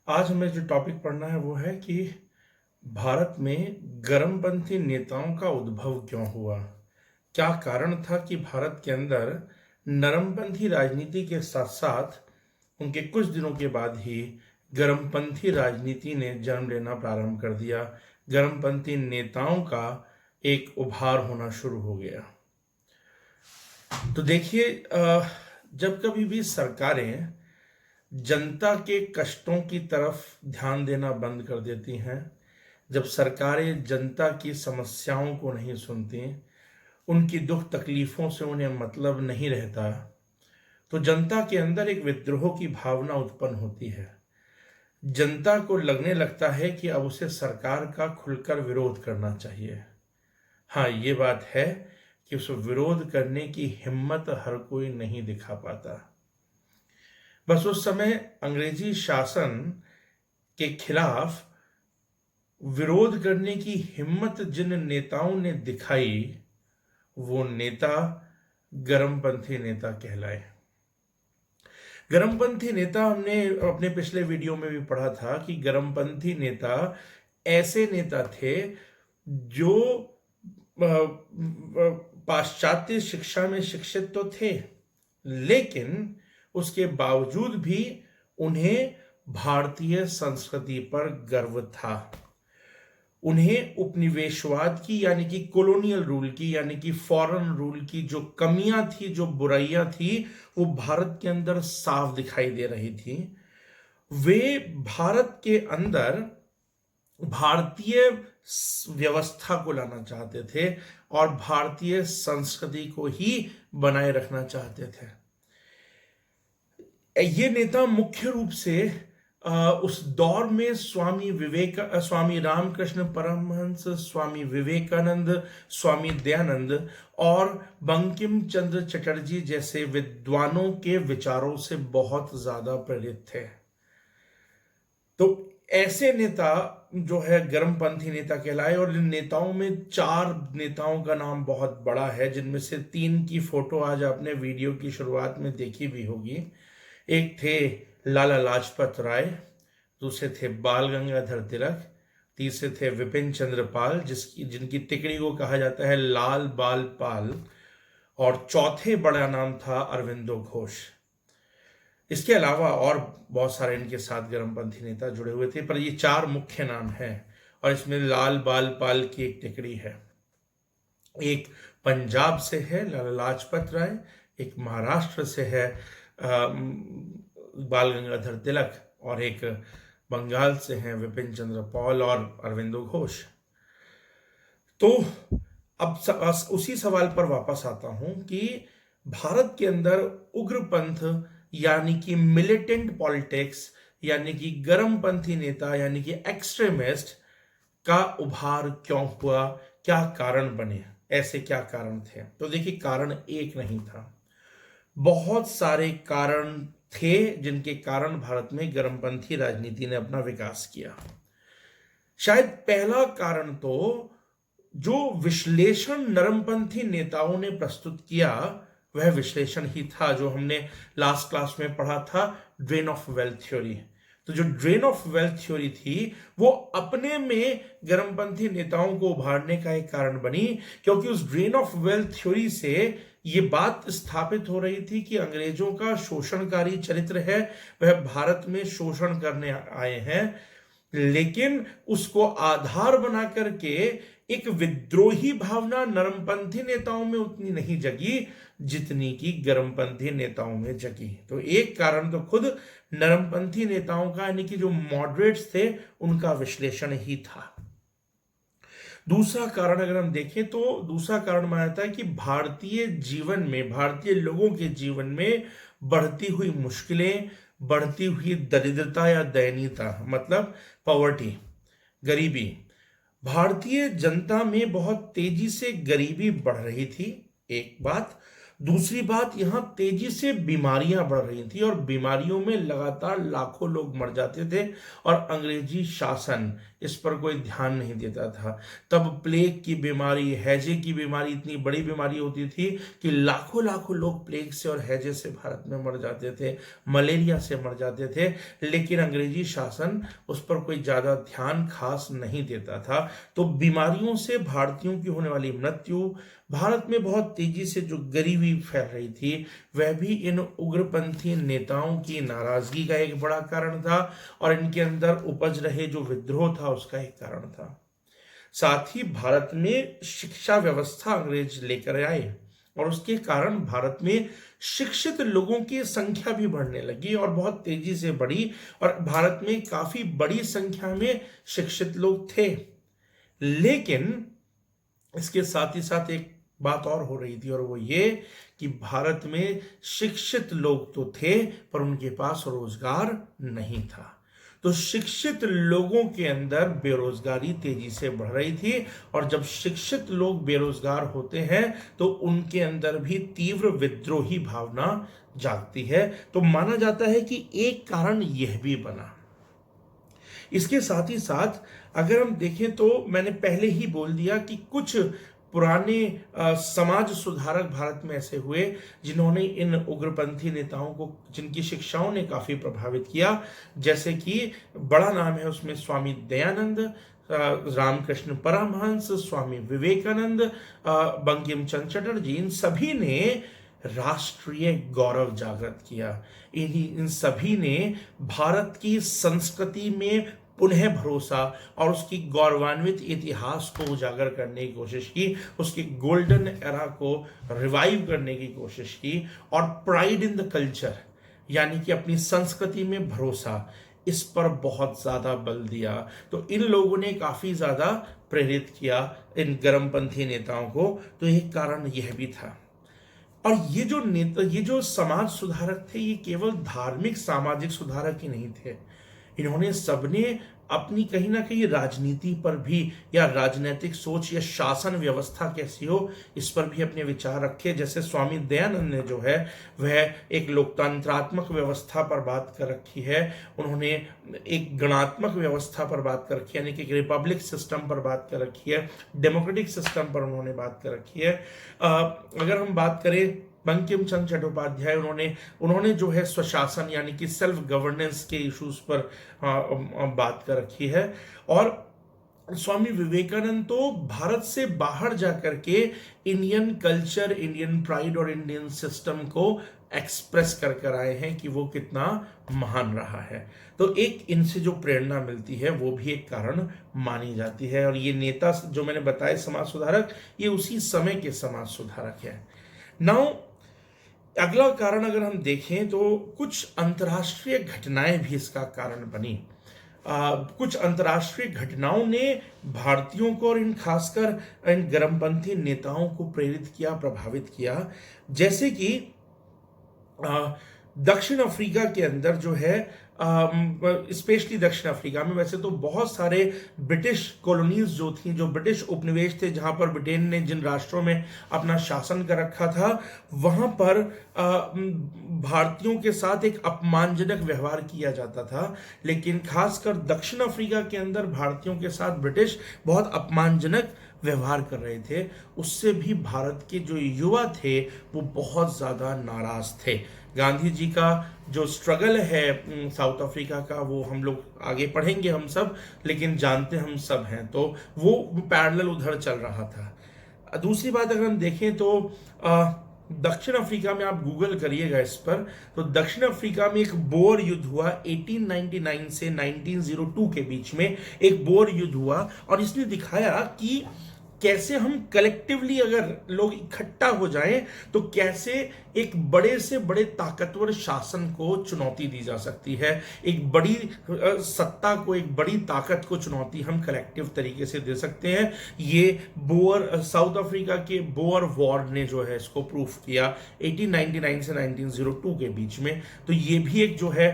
आज हमें जो टॉपिक पढ़ना है वो है कि भारत में गर्मपंथी नेताओं का उद्भव क्यों हुआ। क्या कारण था कि भारत के अंदर नरमपंथी राजनीति के साथ साथ उनके कुछ दिनों के बाद ही गर्मपंथी राजनीति ने जन्म लेना प्रारंभ कर दिया। गर्मपंथी नेताओं का एक उभार होना शुरू हो गया। तो देखिए, जब कभी भी सरकारें जनता के कष्टों की तरफ ध्यान देना बंद कर देती हैं, जब सरकारें जनता की समस्याओं को नहीं सुनती, उनकी दुख तकलीफों से उन्हें मतलब नहीं रहता, तो जनता के अंदर एक विद्रोह की भावना उत्पन्न होती है। जनता को लगने लगता है कि अब उसे सरकार का खुलकर विरोध करना चाहिए। हाँ, ये बात है कि उस विरोध करने की हिम्मत हर कोई नहीं दिखा पाता। बस उस समय अंग्रेजी शासन के खिलाफ विरोध करने की हिम्मत जिन नेताओं ने दिखाई, वो नेता गर्मपंथी नेता कहलाए। गर्मपंथी नेता हमने अपने पिछले वीडियो में भी पढ़ा था कि गर्मपंथी नेता ऐसे नेता थे जो पाश्चात्य शिक्षा में शिक्षित तो थे, लेकिन उसके बावजूद भी उन्हें भारतीय संस्कृति पर गर्व था। उन्हें उपनिवेशवाद की यानी कि कॉलोनियल रूल की यानी कि फॉरेन रूल की जो कमियां थी, जो बुराइयां थी, वो भारत के अंदर साफ दिखाई दे रही थी। वे भारत के अंदर भारतीय व्यवस्था को लाना चाहते थे और भारतीय संस्कृति को ही बनाए रखना चाहते थे। ये नेता मुख्य रूप से उस दौर में स्वामी रामकृष्ण परमहंस, स्वामी विवेकानंद, स्वामी दयानंद और बंकिम चंद्र चटर्जी जैसे विद्वानों के विचारों से बहुत ज्यादा प्रेरित थे। तो ऐसे नेता जो है गर्मपंथी नेता कहलाए। और इन नेताओं में 4 नेताओं का नाम बहुत बड़ा है, जिनमें से 3 की फोटो आज आपने वीडियो की शुरुआत में देखी भी होगी। एक थे लाला लाजपत राय, दूसरे थे बाल गंगाधर तिलक, तीसरे थे विपिन चंद्र पाल जिनकी तिकड़ी को कहा जाता है लाल बाल पाल, और चौथे बड़ा नाम था अरविंदो घोष। इसके अलावा और बहुत सारे इनके साथ गर्मपंथी नेता जुड़े हुए थे, पर ये 4 मुख्य नाम हैं और इसमें लाल बाल पाल की एक टिकड़ी है। एक पंजाब से है लाला लाजपत राय, एक महाराष्ट्र से है बाल गंगाधर तिलक, और एक बंगाल से हैं विपिन चंद्र पाल और अरविंदो घोष। तो अब उसी सवाल पर वापस आता हूं कि भारत के अंदर उग्रपंथ यानी कि मिलिटेंट पॉलिटिक्स यानी कि गर्मपंथी नेता यानी कि एक्सट्रीमिस्ट का उभार क्यों हुआ, क्या कारण बने, ऐसे क्या कारण थे। तो देखिए, कारण एक नहीं था, बहुत सारे कारण थे जिनके कारण भारत में गर्मपंथी राजनीति ने अपना विकास किया। शायद पहला कारण तो जो विश्लेषण नरमपंथी नेताओं ने प्रस्तुत किया, वह विश्लेषण ही था जो हमने लास्ट क्लास में पढ़ा था, ड्रेन ऑफ वेल्थ थ्योरी। तो जो ड्रेन ऑफ वेल्थ थ्योरी थी वो अपने में गर्मपंथी नेताओं को उभारने का एक कारण बनी, क्योंकि उस ड्रेन ऑफ वेल्थ थ्योरी से ये बात स्थापित हो रही थी कि अंग्रेजों का शोषणकारी चरित्र है, वह भारत में शोषण करने आए हैं, लेकिन उसको आधार बना करके एक विद्रोही भावना नरमपंथी नेताओं में उतनी नहीं जगी जितनी कि गर्मपंथी नेताओं में जगी। तो एक कारण तो खुद नरमपंथी नेताओं का यानी कि जो मॉडरेट्स थे उनका विश्लेषण ही था। दूसरा कारण अगर हम देखें तो दूसरा कारण माना जाता है कि भारतीय जीवन में, भारतीय लोगों के जीवन में बढ़ती हुई मुश्किलें, बढ़ती हुई दरिद्रता या दयनीयता, मतलब पॉवर्टी, गरीबी। भारतीय जनता में बहुत तेजी से गरीबी बढ़ रही थी, एक बात। दूसरी बात, यहाँ तेजी से बीमारियां बढ़ रही थी और बीमारियों में लगातार लाखों लोग मर जाते थे और अंग्रेजी शासन इस पर कोई ध्यान नहीं देता था। तब प्लेग की बीमारी, हैजे की बीमारी इतनी बड़ी बीमारी होती थी कि लाखों लाखों लोग प्लेग से और हैजे से भारत में मर जाते थे, मलेरिया से मर जाते थे, लेकिन अंग्रेजी शासन उस पर कोई ज्यादा ध्यान खास नहीं देता था। तो बीमारियों से भारतीयों की होने वाली मृत्यु, भारत में बहुत तेजी से जो गरीबी फैल रही थी, वह भी इन उग्रपंथी नेताओं की नाराजगी का एक बड़ा कारण था और इनके अंदर उपज रहे जो विद्रोह था उसका एक कारण था। साथ ही भारत में शिक्षा व्यवस्था अंग्रेज लेकर आए और उसके कारण भारत में शिक्षित लोगों की संख्या भी बढ़ने लगी और बहुत तेजी से बढ़ी और भारत में काफी बड़ी संख्या में शिक्षित लोग थे। लेकिन इसके साथ ही साथ एक बात और हो रही थी और वो ये कि भारत में शिक्षित लोग तो थे पर उनके पास रोजगार नहीं था। तो शिक्षित लोगों के अंदर बेरोजगारी तेजी से बढ़ रही थी और जब शिक्षित लोग बेरोजगार होते हैं तो उनके अंदर भी तीव्र विद्रोही भावना जागती है। तो माना जाता है कि एक कारण यह भी बना। इसके साथ ही साथ अगर हम देखें तो मैंने पहले ही बोल दिया कि कुछ पुराने समाज सुधारक भारत में ऐसे हुए जिन्होंने इन उग्रपंथी नेताओं को, जिनकी शिक्षाओं ने काफी प्रभावित किया। जैसे कि बड़ा नाम है उसमें स्वामी दयानंद, रामकृष्ण परमहंस, स्वामी विवेकानंद, बंकिम चंद्र चटर्जी, इन सभी ने राष्ट्रीय गौरव जागृत किया। इन सभी ने भारत की संस्कृति में पुनः भरोसा और उसकी गौरवान्वित इतिहास को उजागर करने की कोशिश की, उसकी गोल्डन एरा को रिवाइव करने की कोशिश की और प्राइड इन द कल्चर यानी कि अपनी संस्कृति में भरोसा, इस पर बहुत ज्यादा बल दिया। तो इन लोगों ने काफी ज्यादा प्रेरित किया इन गर्मपंथी नेताओं को। तो एक कारण यह भी था। और ये जो नेता, ये जो समाज सुधारक थे, ये केवल धार्मिक सामाजिक सुधारक ही नहीं थे। इन्होंने सबने अपनी कहीं ना कहीं राजनीति पर भी, या राजनीतिक सोच या शासन व्यवस्था कैसी हो, इस पर भी अपने विचार रखे। जैसे स्वामी दयानंद ने जो है वह एक लोकतंत्रात्मक व्यवस्था पर बात कर रखी है, उन्होंने एक गणात्मक व्यवस्था पर बात कर रखी है, यानी कि एक रिपब्लिक सिस्टम पर बात कर रखी है, डेमोक्रेटिक सिस्टम पर उन्होंने बात कर रखी है। अगर हम बात करें बंकिम चंद्र चट्टोपाध्याय, उन्होंने जो है स्वशासन यानी कि सेल्फ गवर्नेंस के इश्यूज पर बात कर रखी है। और स्वामी विवेकानंद तो भारत से बाहर जाकर के इंडियन कल्चर, इंडियन प्राइड और इंडियन सिस्टम को एक्सप्रेस कर आए हैं कि वो कितना महान रहा है। तो एक इनसे जो प्रेरणा मिलती है वो भी एक कारण मानी जाती है। और ये नेता जो मैंने बताए समाज सुधारक, ये उसी समय के समाज सुधारक है। नाउ अगला कारण अगर हम देखें तो कुछ अंतर्राष्ट्रीय घटनाएं भी इसका कारण बनी। कुछ अंतर्राष्ट्रीय घटनाओं ने भारतीयों को और इन खासकर इन गर्मपंथी नेताओं को प्रेरित किया, प्रभावित किया। जैसे कि दक्षिण अफ्रीका के अंदर जो है, स्पेशली दक्षिण अफ्रीका में, वैसे तो बहुत सारे ब्रिटिश कॉलोनीज जो थी, जो ब्रिटिश उपनिवेश थे, जहां पर ब्रिटेन ने जिन राष्ट्रों में अपना शासन कर रखा था, वहां पर भारतीयों के साथ एक अपमानजनक व्यवहार किया जाता था। लेकिन खासकर दक्षिण अफ्रीका के अंदर भारतीयों के साथ ब्रिटिश बहुत अपमानजनक व्यवहार कर रहे थे। उससे भी भारत के जो युवा थे वो बहुत ज्यादा नाराज थे। गांधी जी का जो स्ट्रगल है साउथ अफ्रीका का, वो हम लोग आगे पढ़ेंगे हम सब, लेकिन जानते हम सब हैं, तो वो पैरेलल उधर चल रहा था। दूसरी बात अगर हम देखें तो दक्षिण अफ्रीका में, आप गूगल करिएगा इस पर, तो दक्षिण अफ्रीका में एक बोअर युद्ध हुआ 1899 से 1902 के बीच में एक बोअर युद्ध हुआ। और इसने दिखाया कि कैसे हम कलेक्टिवली अगर लोग इकट्ठा हो जाएं तो कैसे एक बड़े से बड़े ताकतवर शासन को चुनौती दी जा सकती है। एक बड़ी सत्ता को, एक बड़ी ताकत को चुनौती हम कलेक्टिव तरीके से दे सकते हैं। ये साउथ अफ्रीका के बोअर वॉर ने जो है इसको प्रूफ किया 1899 से 1902 के बीच में। तो ये भी एक जो है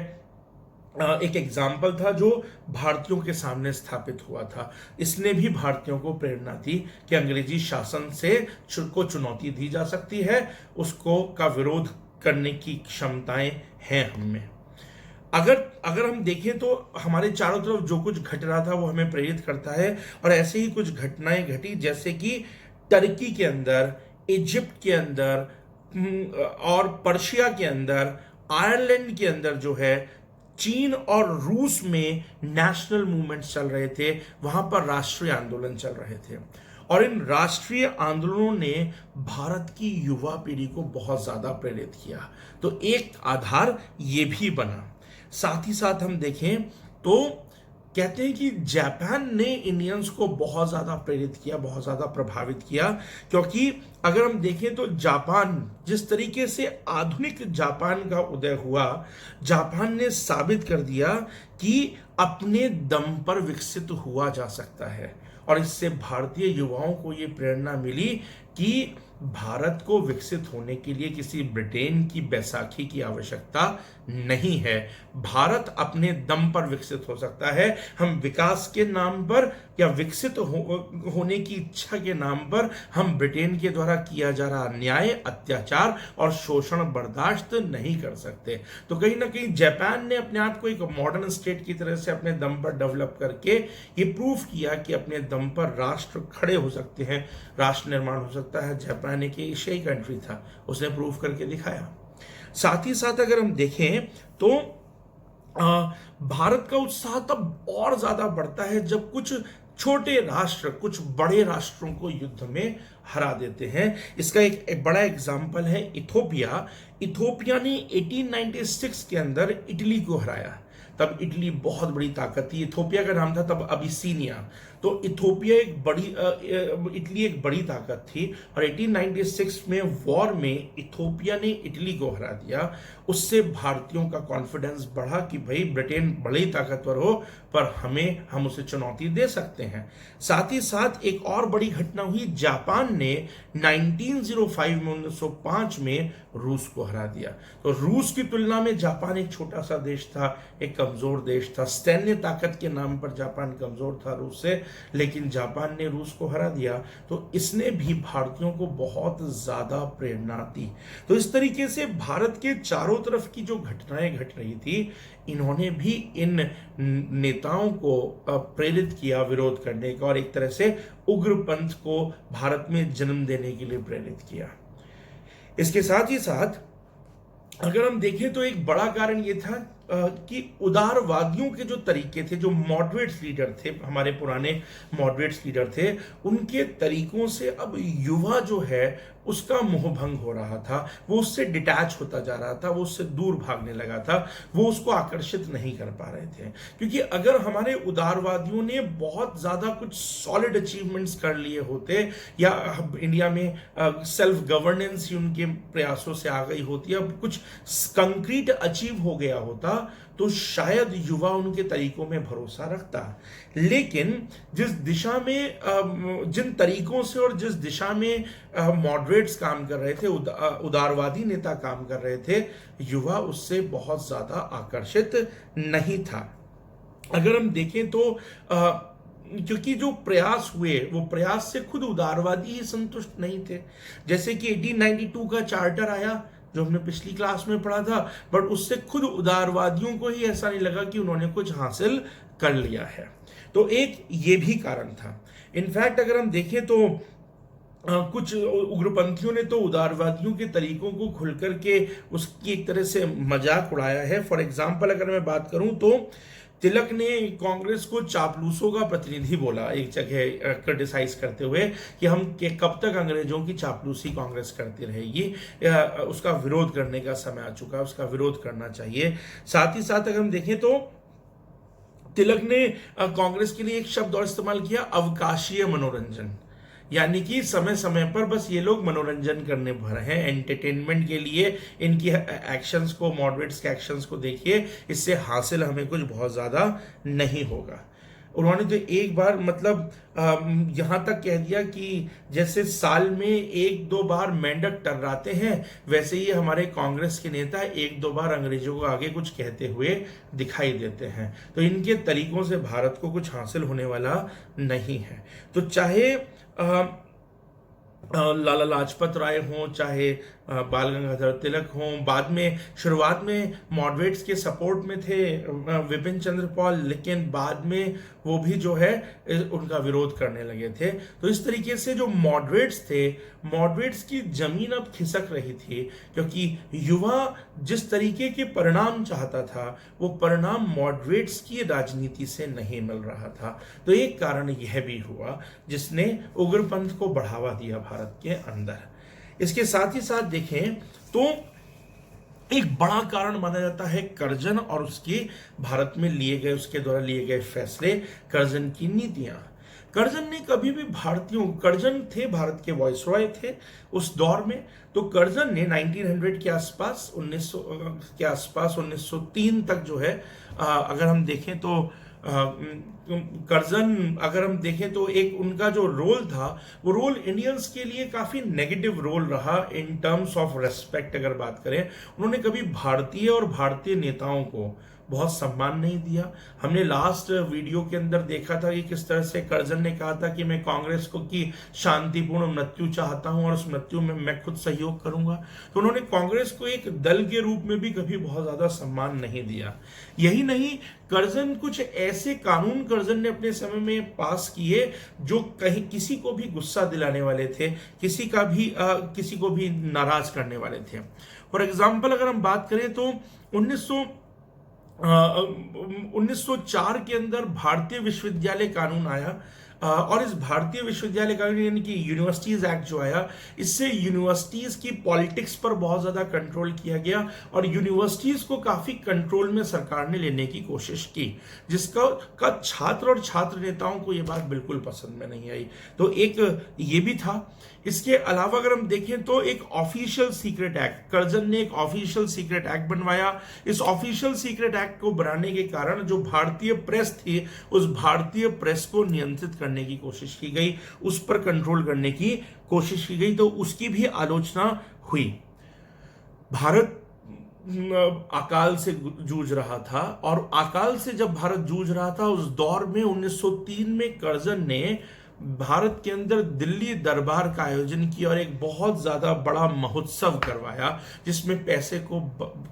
एक एग्जाम्पल था जो भारतीयों के सामने स्थापित हुआ था। इसने भी भारतीयों को प्रेरणा दी कि अंग्रेजी शासन से को चुनौती दी जा सकती है, उसको का विरोध करने की क्षमताएं हैं हम में। अगर अगर हम देखें तो हमारे चारों तरफ जो कुछ घट रहा था वो हमें प्रेरित करता है, और ऐसे ही कुछ घटनाएं घटी, जैसे कि टर्की के अंदर, इजिप्ट के अंदर, और पर्शिया के अंदर, आयरलैंड के अंदर जो है, चीन और रूस में नेशनल मूवमेंट्स चल रहे थे, वहां पर राष्ट्रीय आंदोलन चल रहे थे, और इन राष्ट्रीय आंदोलनों ने भारत की युवा पीढ़ी को बहुत ज्यादा प्रेरित किया। तो एक आधार ये भी बना। साथ ही साथ हम देखें तो कहते हैं कि जापान ने इंडियंस को बहुत ज़्यादा प्रेरित किया, बहुत ज़्यादा प्रभावित किया, क्योंकि अगर हम देखें तो जापान जिस तरीके से आधुनिक जापान का उदय हुआ, जापान ने साबित कर दिया कि अपने दम पर विकसित हुआ जा सकता है, और इससे भारतीय युवाओं को ये प्रेरणा मिली कि भारत को विकसित होने के लिए किसी ब्रिटेन की बैसाखी की आवश्यकता नहीं है। भारत अपने दम पर विकसित हो सकता है। हम विकास के नाम पर या विकसित होने की इच्छा के नाम पर हम ब्रिटेन के द्वारा किया जा रहा अन्याय, अत्याचार और शोषण बर्दाश्त नहीं कर सकते। तो कहीं ना कहीं जापान ने अपने आप को एक मॉडर्न स्टेट की तरह से अपने दम पर डेवलप करके ये प्रूफ किया कि अपने दम पर राष्ट्र खड़े हो सकते हैं, राष्ट्र निर्माण हो सकता है। जापान एक एशियाई कंट्री था, उसने प्रूफ करके दिखाया। साथ ही साथ अगर हम देखें तो भारत का उत्साह तब और ज्यादा बढ़ता है जब कुछ छोटे राष्ट्र कुछ बड़े राष्ट्रों को युद्ध में हरा देते हैं। इसका एक बड़ा एग्जाम्पल है इथोपिया। इथोपिया ने 1896 के अंदर इटली को हराया। तब इटली बहुत बड़ी ताकत थी। इथोपिया का नाम था तब अबिसीनिया। तो इथोपिया इटली एक बड़ी ताकत थी, और 1896 में वॉर में इथोपिया ने इटली को हरा दिया। उससे भारतीयों का कॉन्फिडेंस बढ़ा कि भाई ब्रिटेन बड़े ही ताकतवर हो, पर हम उसे चुनौती दे सकते हैं। साथ ही साथ एक और बड़ी घटना हुई, जापान ने 1905 में 1905 में रूस को हरा दिया। तो रूस की तुलना में जापान एक छोटा सा देश था, एक कमजोर देश था। सैन्य ताकत के नाम पर जापान कमजोर था रूस से, लेकिन जापान ने रूस को हरा दिया। तो इसने भी भारतीयों को बहुत ज्यादा प्रेरणा दी। तो इस तरीके से भारत के चारों तरफ की जो घटनाएं घट रही थी, इन्होंने भी इन नेताओं को प्रेरित किया विरोध करने का, और एक तरह से उग्रपंथ को भारत में जन्म देने के लिए प्रेरित किया। इसके साथ ही साथ अगर हम देखें तो एक बड़ा कारण ये था कि उदारवादियों के जो तरीके थे, जो मॉडरेट्स लीडर थे, हमारे पुराने मॉडरेट्स लीडर थे, उनके तरीकों से अब युवा जो है उसका मोहभंग हो रहा था। वो उससे डिटैच होता जा रहा था, वो उससे दूर भागने लगा था, वो उसको आकर्षित नहीं कर पा रहे थे। क्योंकि अगर हमारे उदारवादियों ने बहुत ज्यादा कुछ सॉलिड अचीवमेंट्स कर लिए होते, या इंडिया में सेल्फ गवर्नेंस ही उनके प्रयासों से आ गई होती, अब कुछ कंक्रीट अचीव हो गया होता, तो शायद युवा उनके तरीकों में भरोसा रखता। लेकिन जिस दिशा में जिन तरीकों से और जिस दिशा में मॉडरेट्स काम कर रहे थे, उदारवादी नेता काम कर रहे थे, युवा उससे बहुत ज्यादा आकर्षित नहीं था। अगर हम देखें तो क्योंकि जो प्रयास हुए वो प्रयास से खुद उदारवादी ही संतुष्ट नहीं थे। जैसे कि 1892 का चार्टर आया जो हमने पिछली क्लास में पढ़ा था, बट उससे खुद उदारवादियों को ही ऐसा नहीं लगा कि उन्होंने कुछ हासिल कर लिया है। तो एक ये भी कारण था। इनफैक्ट अगर हम देखें तो कुछ उग्रपंथियों ने तो उदारवादियों के तरीकों को खुल करके उसकी एक तरह से मजाक उड़ाया है। फॉर एग्जाम्पल अगर मैं बात करूं तो तिलक ने कांग्रेस को चापलूसों का प्रतिनिधि बोला एक जगह क्रिटिसाइज करते हुए कि कब तक अंग्रेजों की चापलूसी कांग्रेस करती रहेगी, उसका विरोध करने का समय आ चुका है, उसका विरोध करना चाहिए। साथ ही साथ अगर हम देखें तो तिलक ने कांग्रेस के लिए एक शब्द और इस्तेमाल किया, अवकाशीय मनोरंजन। यानी कि समय समय पर बस ये लोग मनोरंजन करने भर हैं, एंटरटेनमेंट के लिए इनकी एक्शंस को, मॉडरेट्स के एक्शंस को देखिए, इससे हासिल हमें कुछ बहुत ज्यादा नहीं होगा। उन्होंने तो एक बार मतलब यहाँ तक कह दिया कि जैसे साल में एक दो बार मेंढक टर्राते हैं, वैसे ही हमारे कांग्रेस के नेता एक दो बार अंग्रेजों को आगे कुछ कहते हुए दिखाई देते हैं। तो इनके तरीकों से भारत को कुछ हासिल होने वाला नहीं है। तो चाहे लाला लाजपत राय हों, चाहे बाल गंगाधर तिलक हों, बाद में शुरुआत में मॉडरेट्स के सपोर्ट में थे विपिन चंद्र पॉल, लेकिन बाद में वो भी जो है उनका विरोध करने लगे थे। तो इस तरीके से जो मॉडरेट्स थे, मॉडरेट्स की जमीन अब खिसक रही थी, क्योंकि युवा जिस तरीके के परिणाम चाहता था वो परिणाम मॉडरेट्स की राजनीति से नहीं मिल रहा था। तो एक कारण यह भी हुआ जिसने उग्रपंथ को बढ़ावा दिया भारत के अंदर। इसके साथ ही साथ देखें तो एक बड़ा कारण माना जाता है कर्जन और उसके भारत में लिए गए, उसके द्वारा लिए गए फैसले, कर्जन की नीतियां। कर्जन ने कभी भी भारतीयों, कर्जन थे भारत के वॉइसरॉय थे उस दौर में, तो कर्जन ने 1900 के आसपास 1900 के आसपास 1903 तक जो है अगर हम देखें तो कर्जन अगर हम देखें तो एक उनका जो रोल था वो रोल इंडियंस के लिए काफी नेगेटिव रोल रहा इन टर्म्स ऑफ रेस्पेक्ट। अगर बात करें, उन्होंने कभी भारतीय और भारतीय नेताओं को बहुत सम्मान नहीं दिया। हमने लास्ट वीडियो के अंदर देखा था कि किस तरह से कर्जन ने कहा था कि मैं कांग्रेस को की शांतिपूर्ण मृत्यु चाहता हूं और उस मृत्यु में मैं खुद सहयोग करूंगा। तो उन्होंने कांग्रेस को एक दल के रूप में भी कभी बहुत ज्यादा सम्मान नहीं दिया। यही नहीं, कर्जन कुछ ऐसे कानून कर्जन ने अपने समय में पास किए जो कहीं किसी को भी गुस्सा दिलाने वाले थे, किसी को भी नाराज करने वाले थे। फॉर एग्जाम्पल अगर हम बात करें तो 1904 के अंदर भारतीय विश्वविद्यालय कानून आया, और इस भारतीय विश्वविद्यालय कानून यानी कि यूनिवर्सिटीज एक्ट जो आया, इससे यूनिवर्सिटीज की पॉलिटिक्स पर बहुत ज्यादा कंट्रोल किया गया और यूनिवर्सिटीज को काफी कंट्रोल में सरकार ने लेने की कोशिश की, जिसका छात्र और छात्र नेताओं को यह बात बिल्कुल पसंद में नहीं आई। तो एक ये भी था। इसके अलावा अगर हम देखें तो एक ऑफिशियल सीक्रेट एक्ट, कर्जन ने एक ऑफिशियल सीक्रेट एक्ट बनवाया। इस ऑफिशियल सीक्रेट एक्ट को बनाने के कारण जो भारतीय प्रेस थी, उस भारतीय प्रेस को नियंत्रित करने की कोशिश की गई, उस पर कंट्रोल करने की कोशिश की गई, तो उसकी भी आलोचना हुई। भारत अकाल से जूझ रहा था, और अकाल से जब भारत जूझ रहा था उस दौर में 1903 में कर्जन ने भारत के अंदर दिल्ली दरबार का आयोजन किया और एक बहुत ज्यादा बड़ा महोत्सव करवाया जिसमें पैसे को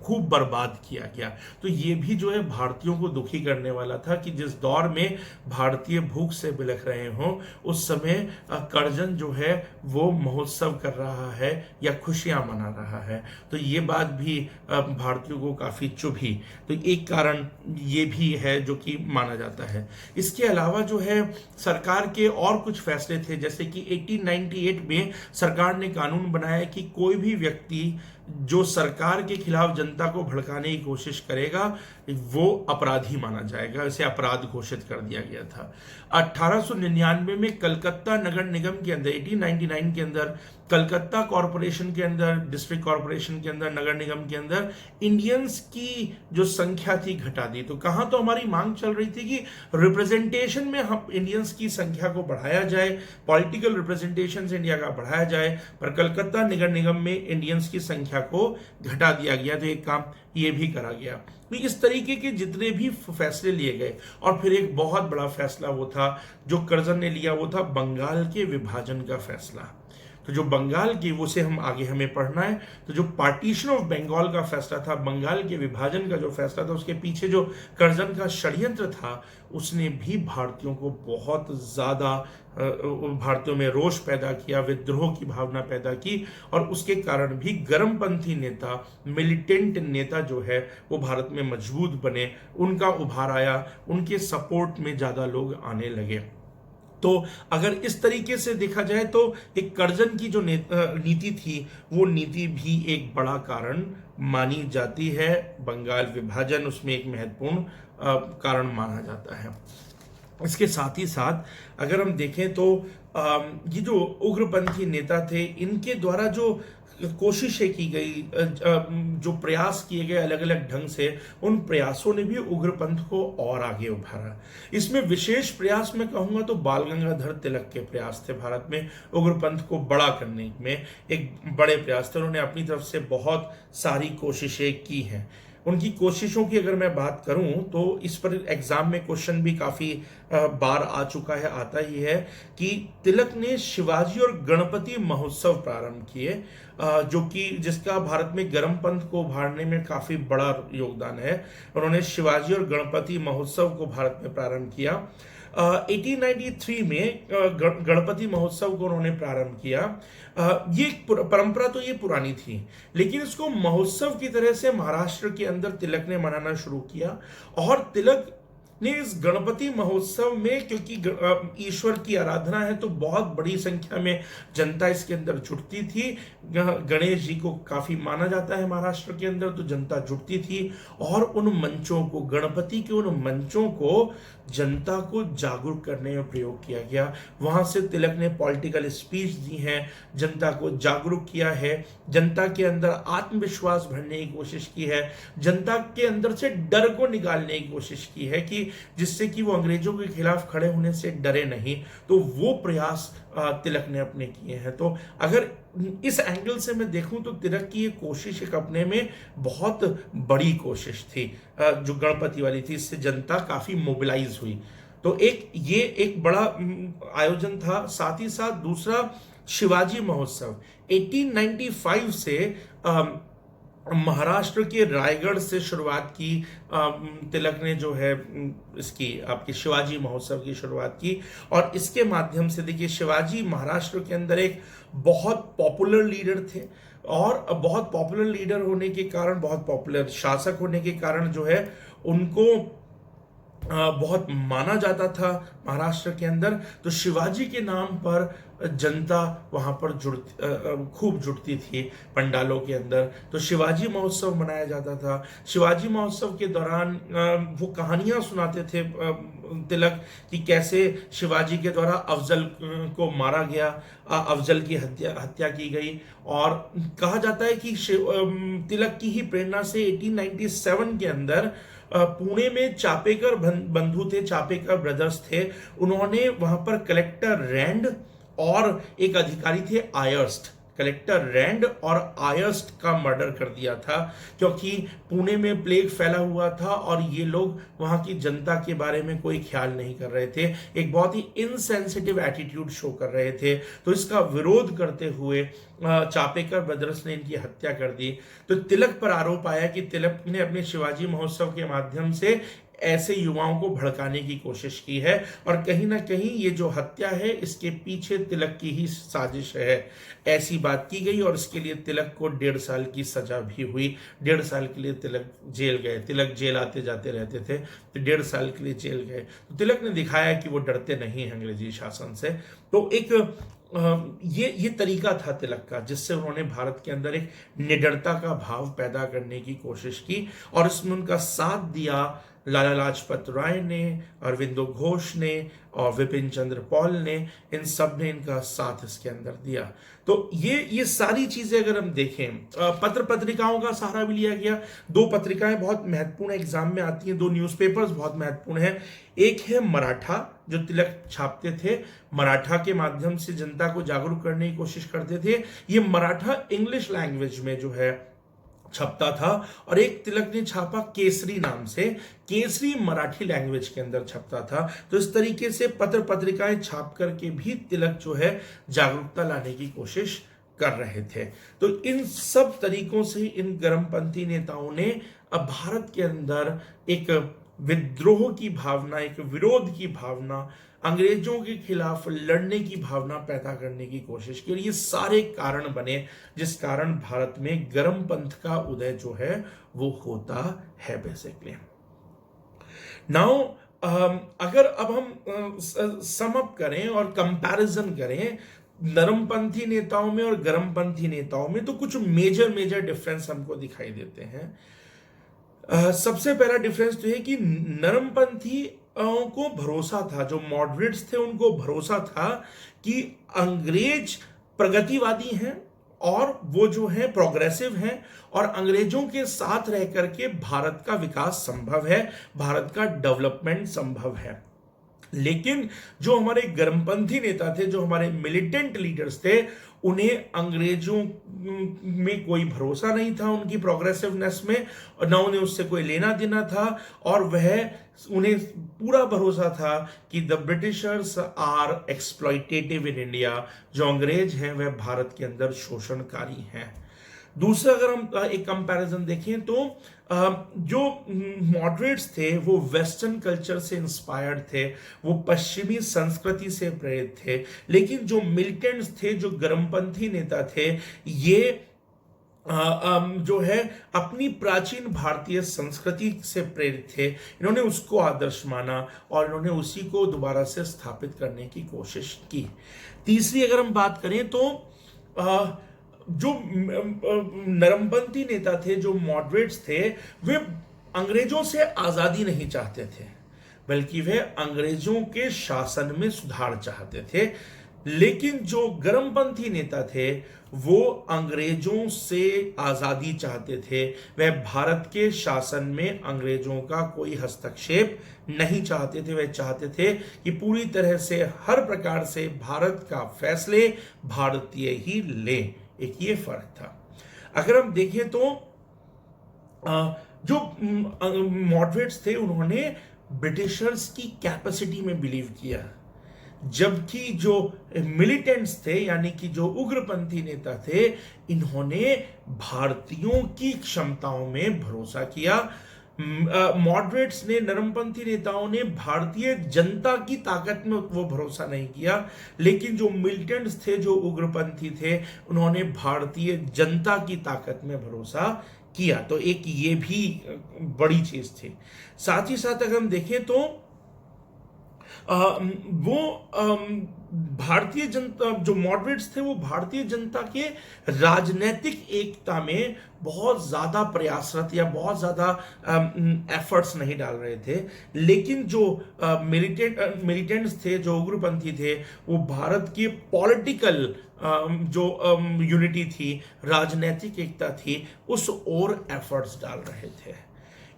खूब बर्बाद किया गया। तो ये भी जो है भारतीयों को दुखी करने वाला था कि जिस दौर में भारतीय भूख से बिलख रहे हों, उस समय कर्जन जो है वो महोत्सव कर रहा है या खुशियां मना रहा है। तो ये बात भी भारतीयों को काफी चुभी। तो एक कारण ये भी है जो कि माना जाता है। इसके अलावा जो है सरकार के और कुछ फैसले थे, जैसे कि 1898 में सरकार ने कानून बनाया कि कोई भी व्यक्ति जो सरकार के खिलाफ जनता को भड़काने की कोशिश करेगा वो अपराधी माना जाएगा, इसे अपराध घोषित कर दिया गया था। 1899 में कलकत्ता नगर निगम के अंदर, 1899 के अंदर कलकत्ता कॉरपोरेशन के अंदर, डिस्ट्रिक्ट कॉरपोरेशन के अंदर, नगर निगम के अंदर इंडियंस की जो संख्या थी घटा दी। तो कहां तो हमारी मांग चल रही थी कि रिप्रेजेंटेशन में हम इंडियंस की संख्या को बढ़ाया जाए, पॉलिटिकल रिप्रेजेंटेशन से इंडिया का बढ़ाया जाए, पर कलकत्ता नगर निगम में इंडियंस की संख्या को घटा दिया गया। तो एक काम ये भी करा गया। तो इस तरीके के जितने भी फैसले लिए गए, और फिर एक बहुत बड़ा फैसला वो था जो कर्जन ने लिया, वो था बंगाल के विभाजन का फैसला। तो जो बंगाल की, वो से हम आगे हमें पढ़ना है। तो जो पार्टीशन ऑफ बंगाल का फैसला था, बंगाल के विभाजन का जो फैसला था, उसके पीछे जो कर्जन का षड्यंत्र था, उसने भी भारतीयों को बहुत ज्यादा, भारतीयों में रोष पैदा किया, विद्रोह की भावना पैदा की, और उसके कारण भी गर्मपंथी नेता, मिलिटेंट नेता जो है वो भारत में मजबूत बने, उनका उभार आया, उनके सपोर्ट में ज्यादा लोग आने लगे। तो अगर इस तरीके से देखा जाए तो एक कर्जन की जो नीति थी, वो नीति भी एक बड़ा कारण मानी जाती है। बंगाल विभाजन उसमें एक महत्वपूर्ण कारण माना जाता है। इसके साथ ही साथ अगर हम देखें तो ये जो उग्रपंथी नेता थे, इनके द्वारा जो कोशिशें की गई, जो प्रयास किए गए अलग अलग ढंग से, उन प्रयासों ने भी उग्रपंथ को और आगे उभारा। इसमें विशेष प्रयास मैं कहूँगा तो बाल गंगाधर तिलक के प्रयास थे भारत में उग्रपंथ को बड़ा करने में। एक बड़े प्रयास थे, उन्होंने अपनी तरफ से बहुत सारी कोशिशें की हैं। उनकी कोशिशों की अगर मैं बात करूं तो इस पर एग्जाम में क्वेश्चन भी काफी बार आ चुका है, आता ही है कि तिलक ने शिवाजी और गणपति महोत्सव प्रारंभ किए, जो कि जिसका भारत में गरम पंथ को उभारने में काफी बड़ा योगदान है। उन्होंने शिवाजी और गणपति महोत्सव को भारत में प्रारंभ किया। 1893 में गणपति महोत्सव को उन्होंने प्रारंभ किया। ये परंपरा तो ये पुरानी थी, लेकिन इसको महोत्सव की तरह से महाराष्ट्र के अंदर तिलक ने मनाना शुरू किया। और तिलक ने इस गणपति महोत्सव में, क्योंकि ईश्वर की आराधना है तो बहुत बड़ी संख्या में जनता इसके अंदर जुटती थी। गणेश जी को काफी माना जाता है महाराष्ट्र के अंदर, तो जनता जुटती थी। और उन मंचों को, गणपति के उन मंचों को जनता को जागरूक करने में प्रयोग किया गया। वहां से तिलक ने पॉलिटिकल स्पीच दी है, जनता को जागरूक किया है, जनता के अंदर आत्मविश्वास भरने की कोशिश की है, जनता के अंदर से डर को निकालने की कोशिश की है कि जिससे कि वो अंग्रेजों के खिलाफ खड़े होने से डरे नहीं। तो वो प्रयास तिलक ने अपने किए हैं। तो अगर इस एंगल से मैं देखूं तो तिलक की ये कोशिश एक अपने में बहुत बड़ी कोशिश थी, जो गणपति वाली थी। इससे जनता काफी मोबिलाइज हुई। तो ये एक बड़ा आयोजन था। साथ ही साथ दूसरा शिवाजी महोत्सव 1895 से महाराष्ट्र के रायगढ़ से शुरुआत की। तिलक ने जो है इसकी आपकी शिवाजी महोत्सव की शुरुआत की। और इसके माध्यम से देखिए, शिवाजी महाराष्ट्र के अंदर एक बहुत पॉपुलर लीडर थे, और बहुत पॉपुलर लीडर होने के कारण, बहुत पॉपुलर शासक होने के कारण जो है उनको बहुत माना जाता था महाराष्ट्र के अंदर। तो शिवाजी के नाम पर जनता वहां पर खूब जुटती थी पंडालों के अंदर। तो शिवाजी महोत्सव मनाया जाता था। शिवाजी महोत्सव के दौरान वो कहानियां सुनाते थे तिलक कि कैसे शिवाजी के द्वारा अफजल को मारा गया, अफजल की हत्या की गई। और कहा जाता है कि तिलक की ही प्रेरणा से 1897 के अंदर पुणे में चापेकर बंधु थे, चापेकर ब्रदर्स थे। उन्होंने वहां पर कलेक्टर रैंड और एक अधिकारी थे आयर्स्ट, कलेक्टर रैंड और आयर्स्ट का मर्डर कर दिया था, क्योंकि पुणे में प्लेग फैला हुआ था और ये लोग वहां की जनता के बारे में कोई ख्याल नहीं कर रहे थे, एक बहुत ही इनसेंसिटिव एटीट्यूड शो कर रहे थे। तो इसका विरोध करते हुए चापेकर ब्रदर्स ने इनकी हत्या कर दी। तो तिलक पर आरोप आया कि तिलक ने अपने शिवाजी महोत्सव के माध्यम से ऐसे युवाओं को भड़काने की कोशिश की है, और कहीं ना कहीं ये जो हत्या है इसके पीछे तिलक की ही साजिश है, ऐसी बात की गई। और इसके लिए तिलक को 1.5 साल की सजा भी हुई। 1.5 साल के लिए तिलक जेल गए। तिलक जेल आते जाते रहते थे, तो 1.5 साल के लिए जेल गए। तो तिलक ने दिखाया कि वो डरते नहीं हैं अंग्रेजी शासन से। तो एक ये तरीका था तिलक का, जिससे उन्होंने भारत के अंदर एक निडरता का भाव पैदा करने की कोशिश की। और इसमें उनका साथ दिया लाला लाजपत राय ने, अरविंदो घोष ने और विपिन चंद्र पॉल ने। इन सब ने इनका साथ इसके अंदर दिया। तो ये सारी चीजें अगर हम देखें, पत्र पत्रिकाओं का सहारा भी लिया गया। 2 पत्रिकाएं बहुत महत्वपूर्ण एग्जाम में आती हैं, 2 न्यूज़पेपर्स बहुत महत्वपूर्ण हैं। एक है मराठा, जो तिलक छापते थे, मराठा के माध्यम से जनता को जागरूक करने की कोशिश करते थे। ये मराठा इंग्लिश लैंग्वेज में जो है छपता था। और एक तिलक ने छापा केसरी नाम से, केसरी मराठी लैंग्वेज के अंदर छपता था। तो इस तरीके से पत्र पत्रिकाएं छाप करके भी तिलक जो है जागरूकता लाने की कोशिश कर रहे थे। तो इन सब तरीकों से इन गर्मपंथी नेताओं ने अब भारत के अंदर एक विद्रोह की भावना, एक विरोध की भावना, अंग्रेजों के खिलाफ लड़ने की भावना पैदा करने की कोशिश की। और ये सारे कारण बने जिस कारण भारत में गर्म पंथ का उदय जो है वो होता है बेसिकली। नाउ अगर अब हम सम अप करें और कंपैरिजन करें नरमपंथी नेताओं में और गर्मपंथी नेताओं में, तो कुछ मेजर डिफरेंस हमको दिखाई देते हैं। सबसे पहला डिफरेंस तो है कि नरमपंथी को भरोसा था, जो मॉडरेट्स थे उनको भरोसा था कि अंग्रेज प्रगतिवादी हैं और वो जो है प्रोग्रेसिव हैं और अंग्रेजों के साथ रह करके भारत का विकास संभव है, भारत का डेवलपमेंट संभव है। लेकिन जो हमारे गर्मपंथी नेता थे, जो हमारे मिलिटेंट लीडर्स थे, उन्हें अंग्रेजों में कोई भरोसा नहीं था, उनकी प्रोग्रेसिवनेस में, और ना उन्हें उससे कोई लेना देना था, और उन्हें पूरा भरोसा था कि the Britishers are exploitative in India, जो अंग्रेज हैं वह भारत के अंदर शोषणकारी हैं। दूसरा, अगर हम एक कंपैरिजन देखें तो जो मॉडरेट्स थे वो वेस्टर्न कल्चर से इंस्पायर्ड थे, वो पश्चिमी संस्कृति से प्रेरित थे, लेकिन जो मिलिटेंट्स थे, जो गर्मपंथी नेता थे, ये जो है अपनी प्राचीन भारतीय संस्कृति से प्रेरित थे। इन्होंने उसको आदर्श माना और इन्होंने उसी को दोबारा से स्थापित करने की कोशिश की। तीसरी अगर हम बात करें तो जो नरमपंथी नेता थे, जो मॉडरेट्स थे, वे अंग्रेजों से आजादी नहीं चाहते थे, बल्कि वे अंग्रेजों के शासन में सुधार चाहते थे। लेकिन जो गर्मपंथी नेता थे वो अंग्रेजों से आजादी चाहते थे, वह भारत के शासन में अंग्रेजों का कोई हस्तक्षेप नहीं चाहते थे। वह चाहते थे कि पूरी तरह से हर प्रकार से भारत का फैसले भारतीय ही लें। एक ये फर्क था। अगर हम देखें तो जो मॉडरेट्स थे उन्होंने ब्रिटिशर्स की कैपेसिटी में बिलीव किया, जबकि जो मिलिटेंट्स थे यानी कि जो उग्रपंथी नेता थे, इन्होंने भारतीयों की क्षमताओं में भरोसा किया। मॉडरेट्स ने, नरमपंथी नेताओं ने भारतीय जनता की ताकत में वो भरोसा नहीं किया, लेकिन जो मिलिटेंट्स थे, जो उग्रपंथी थे, उन्होंने भारतीय जनता की ताकत में भरोसा किया। तो एक ये भी बड़ी चीज थी। साथ ही साथ अगर हम देखें तो वो भारतीय जनता, जो मॉडरेट्स थे, वो भारतीय जनता के राजनीतिक एकता में बहुत ज्यादा प्रयासरत या बहुत ज्यादा एफर्ट्स नहीं डाल रहे थे। लेकिन जो मिलिटेंट्स थे, जो उग्रपंथी थे, वो भारत की पॉलिटिकल जो यूनिटी थी, राजनीतिक एकता थी, उस ओर एफर्ट्स डाल रहे थे।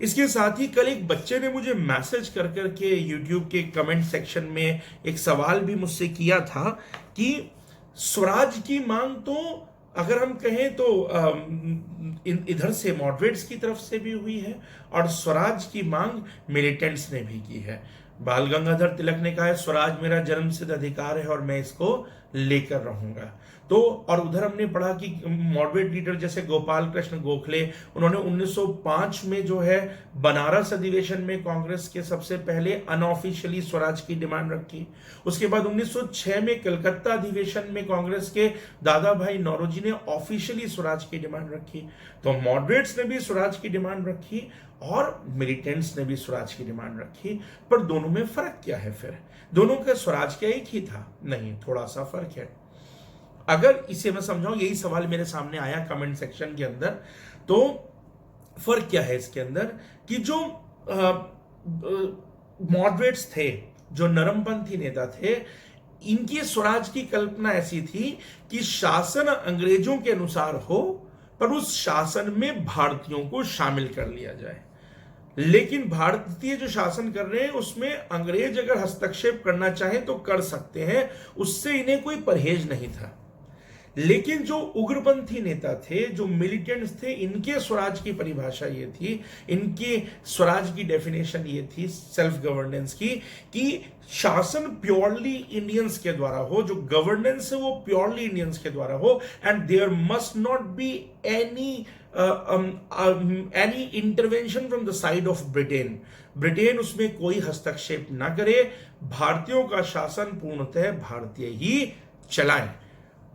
इसके साथ ही कल एक बच्चे ने मुझे मैसेज कर करके YouTube के कमेंट सेक्शन में एक सवाल भी मुझसे किया था कि स्वराज की मांग तो अगर हम कहें तो इधर से मॉडरेट्स की तरफ से भी हुई है और स्वराज की मांग मिलिटेंट्स ने भी की है। बाल गंगाधर तिलक ने कहा है स्वराज मेरा जन्मसिद्ध अधिकार है और मैं इसको लेकर रहूंगा। तो और उधर हमने पढ़ा कि मॉडरेट लीडर जैसे गोपाल कृष्ण गोखले, उन्होंने 1905 में जो है बनारस अधिवेशन में कांग्रेस के सबसे पहले अनऑफिशियली स्वराज की डिमांड रखी। उसके बाद 1906 में कलकत्ता अधिवेशन में कांग्रेस के दादा भाई नौरोजी ने ऑफिशियली स्वराज की डिमांड रखी। तो मॉडरेट्स ने भी स्वराज की डिमांड रखी और मिलिटेंट्स ने भी स्वराज की डिमांड रखी। पर दोनों में फर्क क्या है? फिर दोनों का स्वराज क्या एक ही था? नहीं, थोड़ा सा फर्क है। अगर इसे मैं समझाऊं, यही सवाल मेरे सामने आया कमेंट सेक्शन के अंदर, तो फर्क क्या है इसके अंदर कि जो मॉडरेट्स थे, जो नरमपंथी नेता थे, इनकी स्वराज की कल्पना ऐसी थी कि शासन अंग्रेजों के अनुसार हो, पर उस शासन में भारतीयों को शामिल कर लिया जाए। लेकिन भारतीय जो शासन कर रहे हैं उसमें अंग्रेज अगर हस्तक्षेप करना चाहे तो कर सकते हैं, उससे इन्हें कोई परहेज नहीं था। लेकिन जो उग्रपंथी नेता थे, जो मिलिटेंट्स थे, इनके स्वराज की परिभाषा ये थी, इनके स्वराज की डेफिनेशन ये थी सेल्फ गवर्नेंस की, कि शासन प्योरली इंडियंस के द्वारा हो, जो गवर्नेंस है वो प्योरली इंडियंस के द्वारा हो, and there must not be any intervention from the side of Britain. Britain उसमें कोई हस्तक्षेप ना करे, भारतीयों का शासन पूर्णतः भारतीय ही चलाए।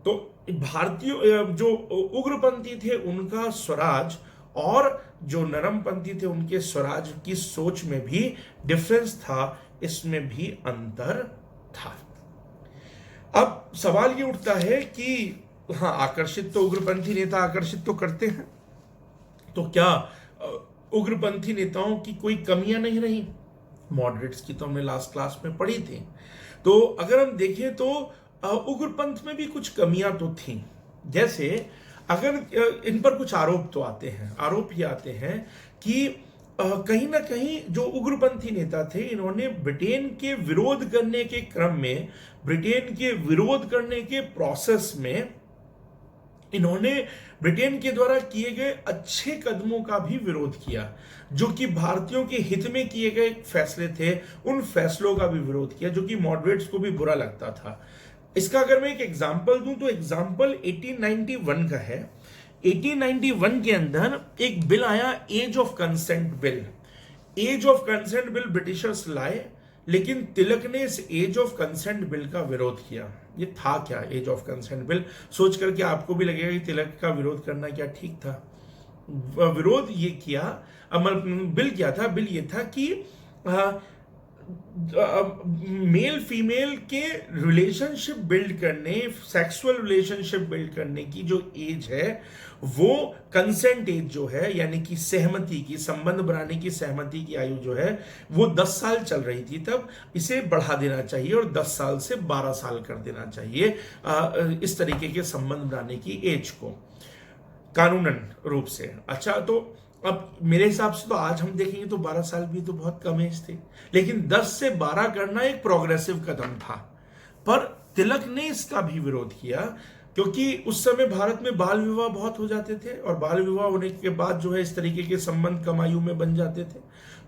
तो भारतीय जो उग्रपंथी थे उनका स्वराज और जो नरमपंथी थे उनके स्वराज की सोच में भी डिफरेंस था, इसमें भी अंतर था। अब सवाल ये उठता है कि हाँ, आकर्षित तो उग्रपंथी नेता आकर्षित तो करते हैं, तो क्या उग्रपंथी नेताओं की कोई कमियां नहीं रही? मॉडरेट्स की तो हमने लास्ट क्लास में पढ़ी थी। तो अगर हम देखें तो उग्रपंथ में भी कुछ कमियां तो थी। जैसे अगर इन पर कुछ आरोप तो आते हैं, आरोप ये आते हैं कि कहीं ना कहीं जो उग्रपंथी नेता थे, इन्होंने ब्रिटेन के विरोध करने के क्रम में, ब्रिटेन के विरोध करने के प्रोसेस में, इन्होंने ब्रिटेन के द्वारा किए गए अच्छे कदमों का भी विरोध किया, जो कि भारतीयों के हित में किए गए फैसले थे, उन फैसलों का भी विरोध किया, जो कि मॉडरेट्स को भी बुरा लगता था। इसका अगर मैं एक एग्जांपल दूं तो एग्जांपल 1891 का है। 1891 के अंदर एक बिल आया, age of consent bill. Age of consent bill Britishers लाए, लेकिन तिलक ने इस एज ऑफ कंसेंट बिल का विरोध किया। ये था क्या एज ऑफ कंसेंट बिल? सोच करके आपको भी लगेगा कि तिलक का विरोध करना क्या ठीक था? विरोध ये किया, बिल क्या था? बिल ये था कि मेल फीमेल के रिलेशनशिप बिल्ड करने, सेक्सुअल रिलेशनशिप बिल्ड करने की जो एज है, वो कंसेंट एज जो है, यानी कि सहमति की, संबंध बनाने की सहमति की आयु जो है, वो 10 साल चल रही थी तब, इसे बढ़ा देना चाहिए और 10 साल से 12 साल कर देना चाहिए इस तरीके के संबंध बनाने की एज को, कानूनन रूप से। अच्छा, तो अब मेरे हिसाब से तो आज हम देखेंगे तो 12 साल भी तो बहुत कम एज थी, लेकिन 10 से 12 करना एक प्रोग्रेसिव कदम था। पर तिलक ने इसका भी विरोध किया, क्योंकि उस समय भारत में बाल विवाह बहुत हो जाते थे, और बाल विवाह होने के बाद जो है इस तरीके के संबंध कम आयु में बन जाते थे।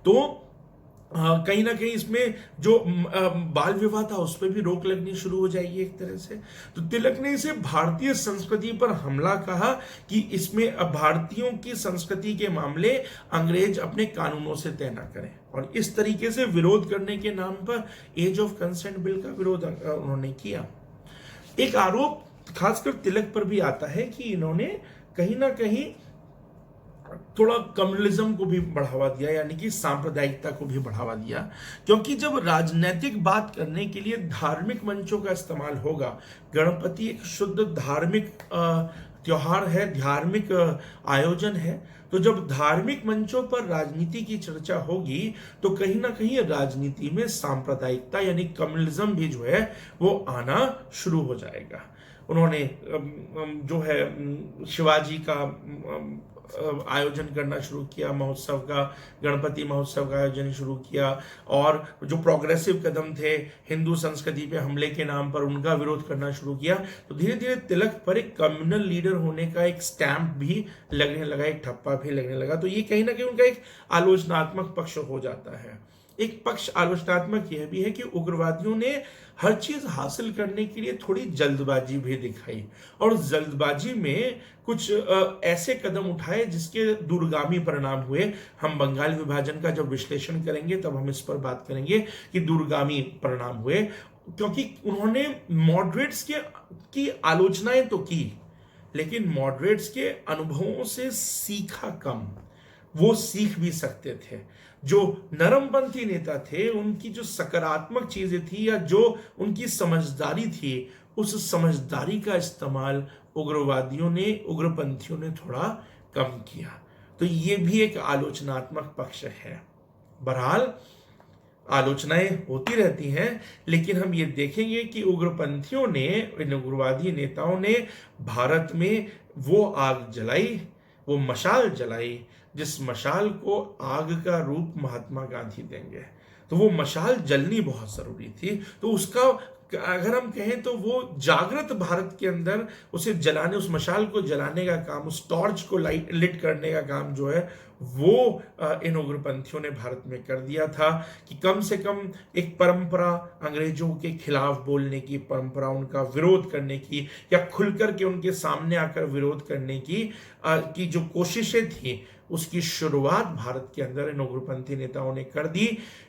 तो कहीं ना कहीं इसमें जो बाल विवाह था उस पर भी रोक लगनी शुरू हो जाएगी एक तरह से। तो तिलक ने इसे भारतीय संस्कृति पर हमला कहा कि इसमें भारतीयों की संस्कृति के मामले अंग्रेज अपने कानूनों से तय न करें, और इस तरीके से विरोध करने के नाम पर एज ऑफ कंसेंट बिल का विरोध उन्होंने किया। एक आरोप खासकर तिलक पर भी आता है कि इन्होंने कहीं ना कहीं थोड़ा कम्युनलिज्म को भी बढ़ावा दिया, यानी कि सांप्रदायिकता को भी बढ़ावा दिया, क्योंकि जब राजनीतिक बात करने के लिए धार्मिक मंचों का इस्तेमाल होगा, गणपति एक शुद्ध धार्मिक त्योहार है, धार्मिक आयोजन है, तो जब धार्मिक मंचों पर राजनीति की चर्चा होगी तो कहीं ना कहीं राजनीति में सांप्रदायिकता यानी कम्युनलिज्म भी जो है वो आना शुरू हो जाएगा। उन्होंने जो है शिवाजी का आयोजन करना शुरू किया, महोत्सव का, गणपति महोत्सव का आयोजन शुरू किया, और जो प्रोग्रेसिव कदम थे हिंदू संस्कृति पे हमले के नाम पर, उनका विरोध करना शुरू किया। तो धीरे धीरे तिलक पर एक कम्युनल लीडर होने का एक स्टैंप भी लगने लगा, एक ठप्पा भी लगने लगा। तो ये कहीं ना कहीं उनका एक आलोचनात्मक पक्ष हो जाता है। एक पक्ष आलोचनात्मक यह भी है कि उग्रवादियों ने हर चीज हासिल करने के लिए थोड़ी जल्दबाजी भी दिखाई, और जल्दबाजी में कुछ ऐसे कदम उठाए जिसके दूरगामी परिणाम हुए। हम बंगाल विभाजन का जब विश्लेषण करेंगे तब हम इस पर बात करेंगे कि दूरगामी परिणाम हुए, क्योंकि उन्होंने मॉडरेट्स की आलोचनाएं तो की, लेकिन मॉडरेट्स के अनुभवों से सीखा कम। वो सीख भी सकते थे। जो नरमपंथी नेता थे, उनकी जो सकारात्मक चीजें थी या जो उनकी समझदारी थी, उस समझदारी का इस्तेमाल उग्रवादियों ने, उग्रपंथियों ने थोड़ा कम किया। तो ये भी एक आलोचनात्मक पक्ष है। बहरहाल आलोचनाएं होती रहती हैं, लेकिन हम ये देखेंगे कि उग्रपंथियों ने, इन उग्रवादी नेताओं ने भारत में वो आग जलाई, वो मशाल जलाई जिस मशाल को आग का रूप महात्मा गांधी देंगे। तो वो मशाल जलनी बहुत जरूरी थी। तो उसका अगर हम कहें तो वो जागृत भारत के अंदर उसे जलाने, उस मशाल को जलाने का काम, उस टॉर्च को लिट करने का काम जो है वो इन उग्रपंथियों ने भारत में कर दिया था, कि कम से कम एक परंपरा, अंग्रेजों के खिलाफ बोलने की परंपरा, उनका विरोध करने की या खुलकर के उनके सामने आकर विरोध करने की जो कोशिशें थी, उसकी शुरुआत भारत के अंदर इन उग्रपंथी नेताओं ने कर दी।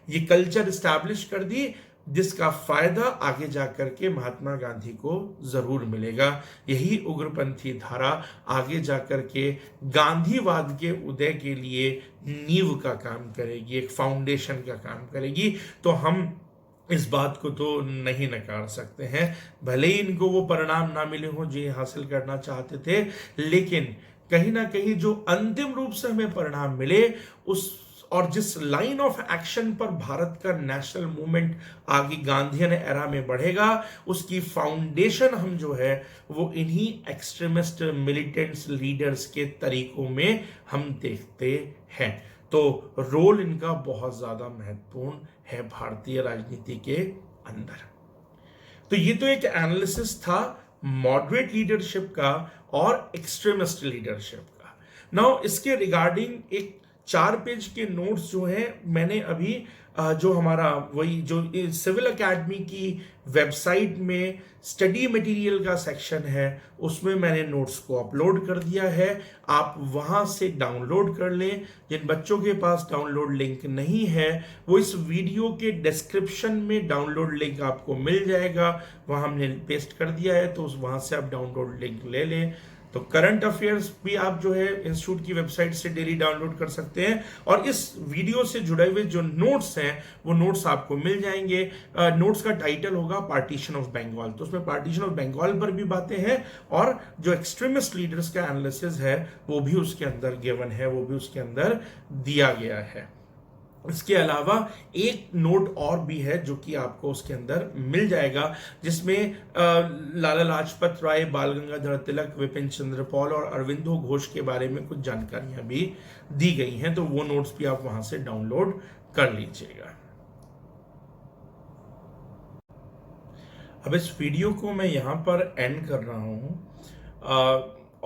ये कल्चर स्टैब्लिश कर दी, जिसका फायदा आगे जाकर के महात्मा गांधी को जरूर मिलेगा। यही उग्रपंथी धारा आगे जाकर के गांधीवाद के उदय के लिए नींव का काम करेगी, एक फाउंडेशन का काम करेगी। तो हम इस बात को तो नहीं नकार सकते हैं, भले ही इनको वो परिणाम ना मिले हों जो ये हासिल करना चाहते थे, लेकिन कहीं ना कहीं जो अंतिम रूप से हमें परिणाम मिले, उस और जिस लाइन ऑफ एक्शन पर भारत का नेशनल मूवमेंट आगे गांधीयन एरा में बढ़ेगा, उसकी फाउंडेशन हम जो है वो इन्हीं एक्सट्रीमिस्ट मिलिटेंट्स लीडर्स के तरीकों में हम देखते हैं। तो रोल इनका बहुत ज्यादा महत्वपूर्ण है भारतीय राजनीति के अंदर। तो ये तो एक एनालिसिस था मॉडरेट लीडरशिप का और एक्सट्रीमिस्ट लीडरशिप का। नाउ इसके रिगार्डिंग एक 4 पेज के नोट्स जो हैं मैंने अभी जो हमारा वही जो सिविल एकेडमी की वेबसाइट में स्टडी मटेरियल का सेक्शन है उसमें मैंने नोट्स को अपलोड कर दिया है। आप वहां से डाउनलोड कर लें। जिन बच्चों के पास डाउनलोड लिंक नहीं है वो इस वीडियो के डिस्क्रिप्शन में डाउनलोड लिंक आपको मिल जाएगा, वहां हमने पेस्ट कर दिया है, तो वहां से आप डाउनलोड लिंक ले लें। तो करंट अफेयर्स भी आप जो है इंस्टीट्यूट की वेबसाइट से डेली डाउनलोड कर सकते हैं और इस वीडियो से जुड़े हुए जो नोट्स हैं वो नोट्स आपको मिल जाएंगे। नोट्स का टाइटल होगा पार्टीशन ऑफ बंगाल, तो उसमें पार्टीशन ऑफ बंगाल पर भी बातें हैं और जो एक्सट्रीमिस्ट लीडर्स का एनालिसिस है वो भी उसके अंदर गिवन है, वो भी उसके अंदर दिया गया है। इसके अलावा एक नोट और भी है जो कि आपको उसके अंदर मिल जाएगा, जिसमें लाला लाजपत राय, बाल गंगाधर तिलक, विपिन चंद्र पॉल और अरविंदो घोष के बारे में कुछ जानकारियां भी दी गई हैं, तो वो नोट्स भी आप वहां से डाउनलोड कर लीजिएगा। अब इस वीडियो को मैं यहां पर एंड कर रहा हूं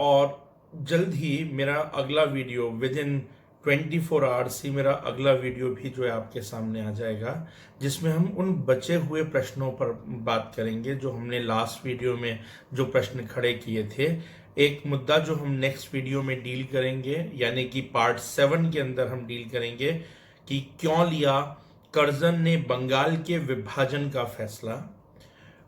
और जल्द ही मेरा अगला वीडियो विद इन 24 आवर्स ही मेरा अगला वीडियो भी जो है आपके सामने आ जाएगा, जिसमें हम उन बचे हुए प्रश्नों पर बात करेंगे जो हमने लास्ट वीडियो में जो प्रश्न खड़े किए थे। एक मुद्दा जो हम नेक्स्ट वीडियो में डील करेंगे, यानी कि पार्ट 7 के अंदर हम डील करेंगे कि क्यों लिया कर्जन ने बंगाल के विभाजन का फैसला।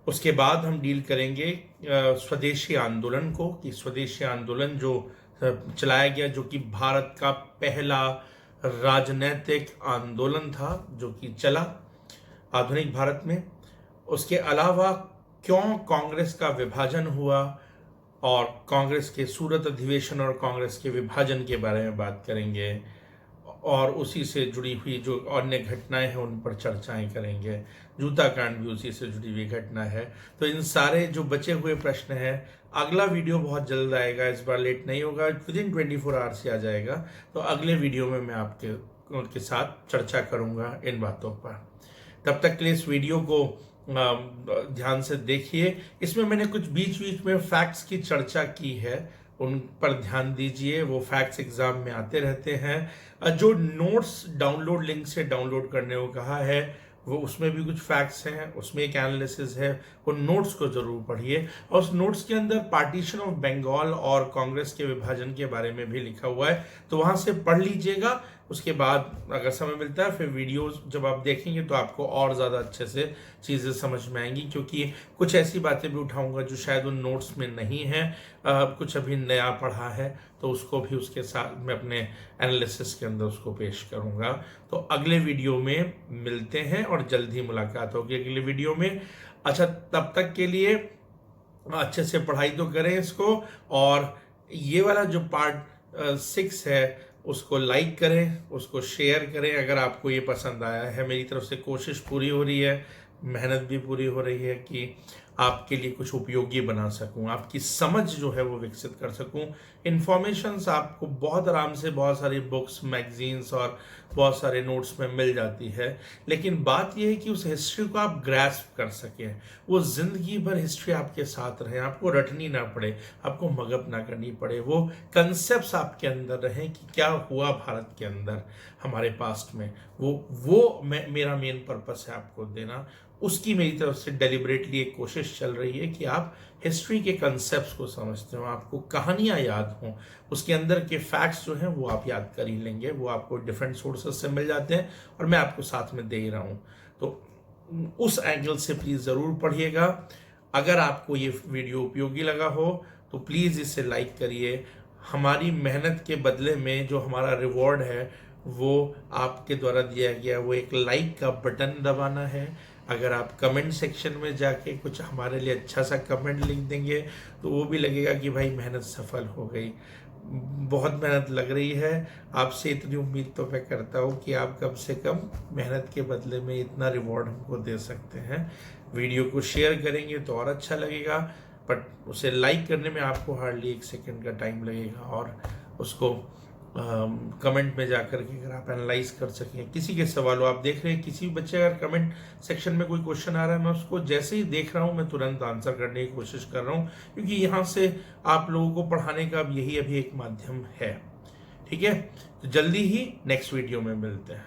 उसके बाद हम डील करेंगे स्वदेशी आंदोलन को, कि स्वदेशी आंदोलन जो चलाया गया, जो कि भारत का पहला राजनीतिक आंदोलन था जो कि चला आधुनिक भारत में। उसके अलावा क्यों कांग्रेस का विभाजन हुआ और कांग्रेस के सूरत अधिवेशन और कांग्रेस के विभाजन के बारे में बात करेंगे और उसी से जुड़ी हुई जो अन्य घटनाएं हैं उन पर चर्चाएं करेंगे। जूता कांड भी उसी से जुड़ी हुई घटना है। तो इन सारे जो बचे हुए प्रश्न हैं, अगला वीडियो बहुत जल्द आएगा, इस बार लेट नहीं होगा, विद इन 24 आवर्स से आ जाएगा। तो अगले वीडियो में मैं आपके साथ चर्चा करूंगा इन बातों पर। तब तक के लिए इस वीडियो को ध्यान से देखिए। इसमें मैंने कुछ बीच बीच में फैक्ट्स की चर्चा की है, उन पर ध्यान दीजिए, वो फैक्ट्स एग्जाम में आते रहते हैं। जो नोट्स डाउनलोड लिंक से डाउनलोड करने को कहा है वो उसमें भी कुछ फैक्ट्स हैं, उसमें एक एनालिसिस है, उन नोट्स को जरूर पढ़िए। और उस नोट्स के अंदर पार्टीशन ऑफ बंगाल और कांग्रेस के विभाजन के बारे में भी लिखा हुआ है, तो वहां से पढ़ लीजिएगा। उसके बाद अगर समय मिलता है फिर वीडियोस जब आप देखेंगे तो आपको और ज़्यादा अच्छे से चीज़ें समझ में आएंगी, क्योंकि कुछ ऐसी बातें भी उठाऊंगा जो शायद उन नोट्स में नहीं है, कुछ अभी नया पढ़ा है, तो उसको भी उसके साथ मैं अपने एनालिसिस के अंदर उसको पेश करूंगा। तो अगले वीडियो में मिलते हैं और जल्द ही मुलाकात होगी अगले वीडियो में। अच्छा, तब तक के लिए अच्छे से पढ़ाई तो करें इसको, और ये वाला जो पार्ट 6 है उसको लाइक करें, उसको शेयर करें अगर आपको ये पसंद आया है। मेरी तरफ से कोशिश पूरी हो रही है, मेहनत भी पूरी हो रही है कि आपके लिए कुछ उपयोगी बना सकूं, आपकी समझ जो है वो विकसित कर सकूं। इन्फॉर्मेशंस आपको बहुत आराम से बहुत सारी बुक्स, मैगजीन्स और बहुत सारे नोट्स में मिल जाती है, लेकिन बात यह है कि उस हिस्ट्री को आप ग्रैस्प कर सकें, वो जिंदगी भर हिस्ट्री आपके साथ रहे, आपको रटनी ना पड़े, आपको मगअप ना करनी पड़े, वो कंसेप्ट्स आपके अंदर रहें कि क्या हुआ भारत के अंदर हमारे पास्ट में, वो मेरा मेन पर्पस है आपको देना। उसकी मेरी तरफ से डेलिबरेटली एक कोशिश चल रही है कि आप हिस्ट्री के कंसेप्ट्स को समझते हो, आपको कहानियां याद हों, उसके अंदर के फैक्ट्स जो हैं वो आप याद कर ही लेंगे, वो आपको डिफरेंट सोर्सेज से मिल जाते हैं और मैं आपको साथ में दे ही रहा हूँ। तो उस एंगल से प्लीज़ ज़रूर पढ़िएगा। अगर आपको ये वीडियो उपयोगी लगा हो तो प्लीज़ इसे लाइक करिए। हमारी मेहनत के बदले में जो हमारा रिवॉर्ड है वो आपके द्वारा दिया गया वो एक लाइक का बटन दबाना है। अगर आप कमेंट सेक्शन में जाके कुछ हमारे लिए अच्छा सा कमेंट लिख देंगे तो वो भी लगेगा कि भाई मेहनत सफल हो गई। बहुत मेहनत लग रही है। आपसे इतनी उम्मीद तो मैं करता हूँ कि आप कम से कम मेहनत के बदले में इतना रिवॉर्ड हमको दे सकते हैं। वीडियो को शेयर करेंगे तो और अच्छा लगेगा, बट उसे लाइक करने में आपको हार्डली 1 सेकंड का टाइम लगेगा, और उसको कमेंट में जाकर के अगर आप एनालाइज कर सकें, किसी के सवाल हो, आप देख रहे हैं किसी भी बच्चे अगर कमेंट सेक्शन में कोई क्वेश्चन आ रहा है, मैं उसको जैसे ही देख रहा हूं मैं तुरंत आंसर करने की कोशिश कर रहा हूं, क्योंकि यहाँ से आप लोगों को पढ़ाने का अब यही अभी एक माध्यम है। ठीक है, तो जल्दी ही नेक्स्ट वीडियो में मिलते हैं।